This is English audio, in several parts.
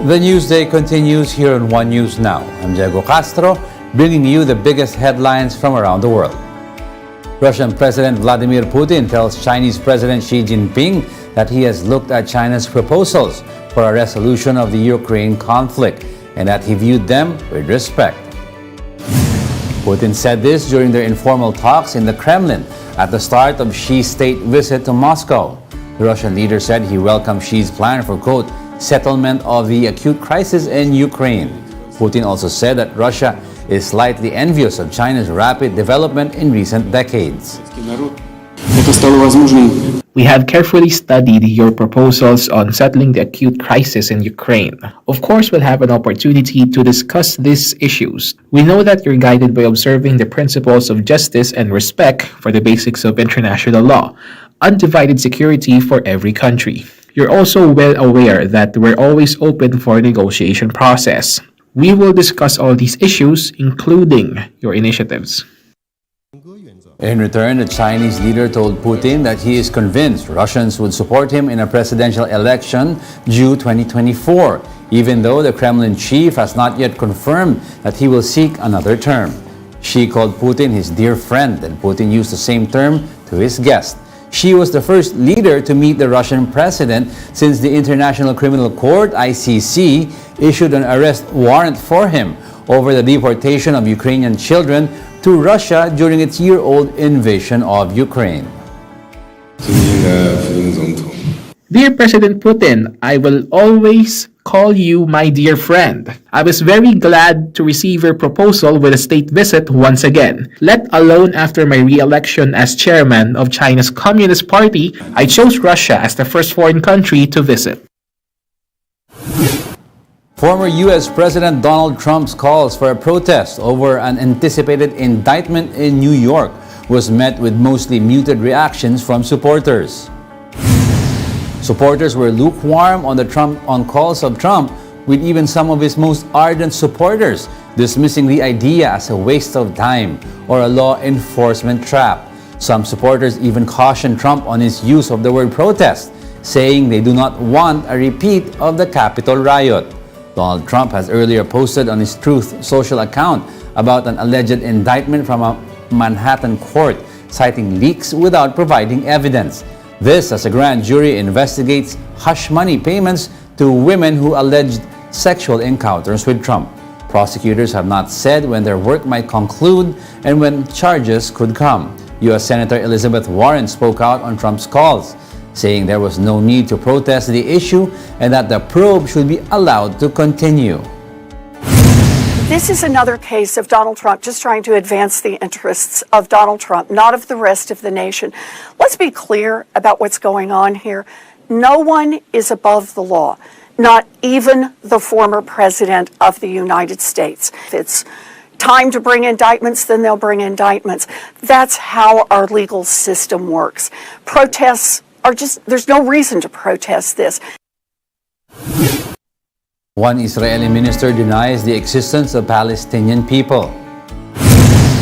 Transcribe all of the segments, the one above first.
The news day continues here on One News Now. I'm Diego Castro, bringing you the biggest headlines from around the world. Russian President Vladimir Putin tells Chinese President Xi Jinping that he has looked at China's proposals for a resolution of the Ukraine conflict and that he viewed them with respect. Putin said this during their informal talks in the Kremlin at the start of Xi's state visit to Moscow. The Russian leader said he welcomed Xi's plan for, quote, settlement of the acute crisis in Ukraine. Putin also said that Russia is slightly envious of China's rapid development in recent decades. We have carefully studied your proposals on settling the acute crisis in Ukraine. Of course, we'll have an opportunity to discuss these issues. We know that you're guided by observing the principles of justice and respect for the basics of international law, undivided security for every country. You're also well aware that we're always open for a negotiation process. We will discuss all these issues, including your initiatives. In return, the Chinese leader told Putin that he is convinced Russians would support him in a presidential election due 2024, even though the Kremlin chief has not yet confirmed that he will seek another term. Xi called Putin his dear friend, and Putin used the same term to his guest. Xi was the first leader to meet the Russian president since the International Criminal Court, ICC, issued an arrest warrant for him over the deportation of Ukrainian children to Russia during its year-old invasion of Ukraine. Dear President Putin, I will always call you my dear friend. I was very glad to receive your proposal with a state visit once again. Let alone after my re-election as chairman of China's Communist Party, I chose Russia as the first foreign country to visit. Former U.S. President Donald Trump's calls for a protest over an anticipated indictment in New York was met with mostly muted reactions from supporters. Supporters were lukewarm on calls of Trump, with even some of his most ardent supporters dismissing the idea as a waste of time or a law enforcement trap. Some supporters even cautioned Trump on his use of the word protest, saying they do not want a repeat of the Capitol riot. Donald Trump has earlier posted on his Truth Social account about an alleged indictment from a Manhattan court, citing leaks without providing evidence. This as a grand jury investigates hush money payments to women who alleged sexual encounters with Trump. Prosecutors have not said when their work might conclude and when charges could come. U.S. Senator Elizabeth Warren spoke out on Trump's calls, saying there was no need to protest the issue and that the probe should be allowed to continue. This is another case of Donald Trump just trying to advance the interests of Donald Trump, not of the rest of the nation. Let's be clear about what's going on here. No one is above the law, not even the former president of the United States. If it's time to bring indictments, then they'll bring indictments. That's how our legal system works. Protests are there's no reason to protest this. One Israeli minister denies the existence of Palestinian people.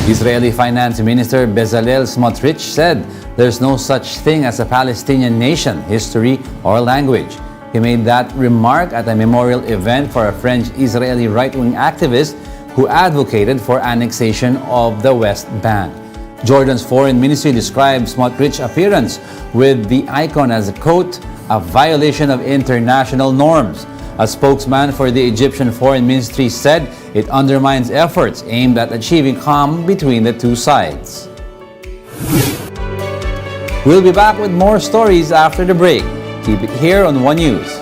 Israeli Finance Minister Bezalel Smotrich said there's no such thing as a Palestinian nation, history, or language. He made that remark at a memorial event for a French-Israeli right-wing activist who advocated for annexation of the West Bank. Jordan's foreign ministry described Smotrich's appearance with the icon as, quote, a violation of international norms. A spokesman for the Egyptian Foreign Ministry said it undermines efforts aimed at achieving calm between the two sides. We'll be back with more stories after the break. Keep it here on One News.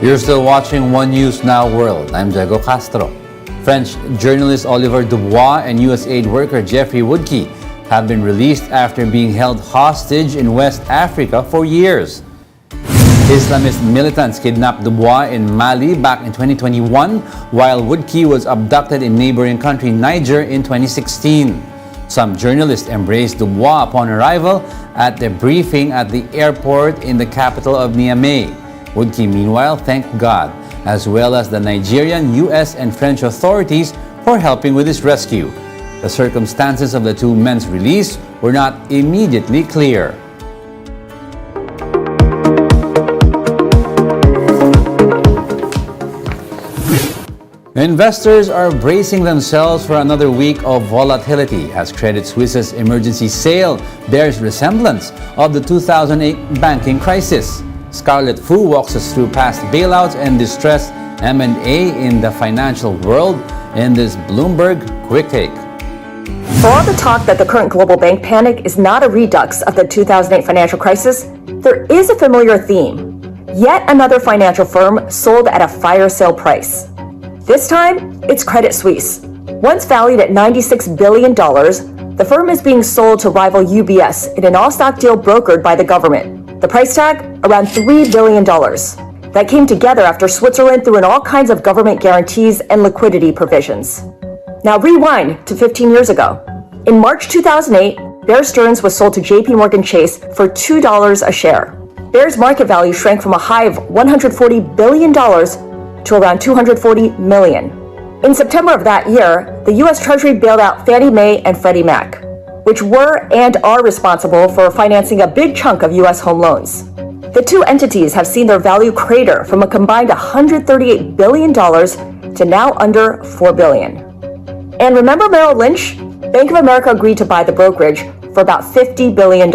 You're still watching One News Now World. I'm Diego Castro. French journalist Oliver Dubois and USAID worker Jeffrey Woodkey have been released after being held hostage in West Africa for years. Islamist militants kidnapped Dubois in Mali back in 2021, while Woodkey was abducted in neighboring country Niger in 2016. Some journalists embraced Dubois upon arrival at the briefing at the airport in the capital of Niamey. Woodkey, meanwhile, thanked God, as well as the Nigerian, US, and French authorities for helping with his rescue. The circumstances of the two men's release were not immediately clear. Investors are bracing themselves for another week of volatility as Credit Suisse's emergency sale bears resemblance of the 2008 banking crisis. Scarlett Fu walks us through past bailouts and distressed M&A in the financial world in this Bloomberg Quick Take. For all the talk that the current global bank panic is not a redux of the 2008 financial crisis, there is a familiar theme. Yet another financial firm sold at a fire sale price. This time, it's Credit Suisse. Once valued at $96 billion, the firm is being sold to rival UBS in an all-stock deal brokered by the government. The price tag? Around $3 billion. That came together after Switzerland threw in all kinds of government guarantees and liquidity provisions. Now rewind to 15 years ago. In March 2008, Bear Stearns was sold to JP Morgan Chase for $2 a share. Bear's market value shrank from a high of $140 billion to around $240 million. In September of that year, the U.S. Treasury bailed out Fannie Mae and Freddie Mac, which were and are responsible for financing a big chunk of U.S. home loans. The two entities have seen their value crater from a combined $138 billion to now under $4 billion. And remember Merrill Lynch? Bank of America agreed to buy the brokerage for about $50 billion.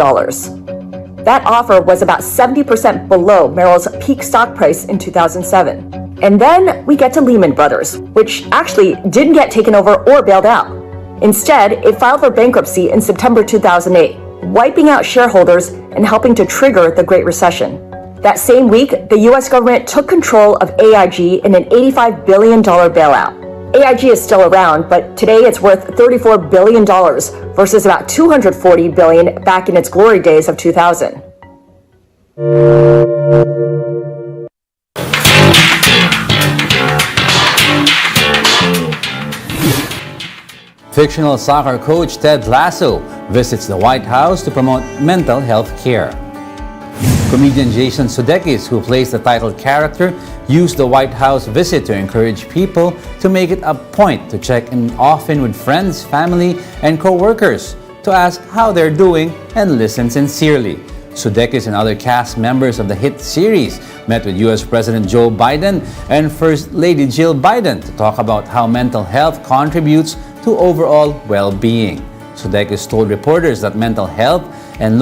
That offer was about 70% below Merrill's peak stock price in 2007. And then we get to Lehman Brothers, which actually didn't get taken over or bailed out. Instead, it filed for bankruptcy in September 2008, wiping out shareholders and helping to trigger the Great Recession. That same week, the US government took control of AIG in an $85 billion bailout. AIG is still around, but today it's worth $34 billion versus about $240 billion back in its glory days of 2000. Fictional soccer coach Ted Lasso visits the White House to promote mental health care. Comedian Jason Sudeikis, who plays the title character, used the White House visit to encourage people to make it a point to check in often with friends, family, and co-workers to ask how they're doing and listen sincerely. Sudeikis and other cast members of the hit series met with U.S. President Joe Biden and First Lady Jill Biden to talk about how mental health contributes to overall well-being. Sudeikis told reporters that mental health and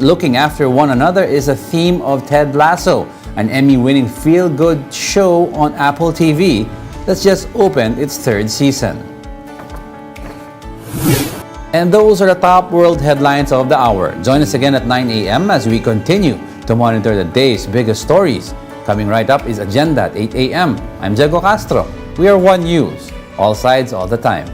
looking after one another is a theme of Ted Lasso, an Emmy-winning feel-good show on Apple TV that's just opened its third season. And those are the top world headlines of the hour. Join us again at 9 a.m. as we continue to monitor the day's biggest stories. Coming right up is Agenda at 8 a.m. I'm Diego Castro. We are One News, all sides, all the time.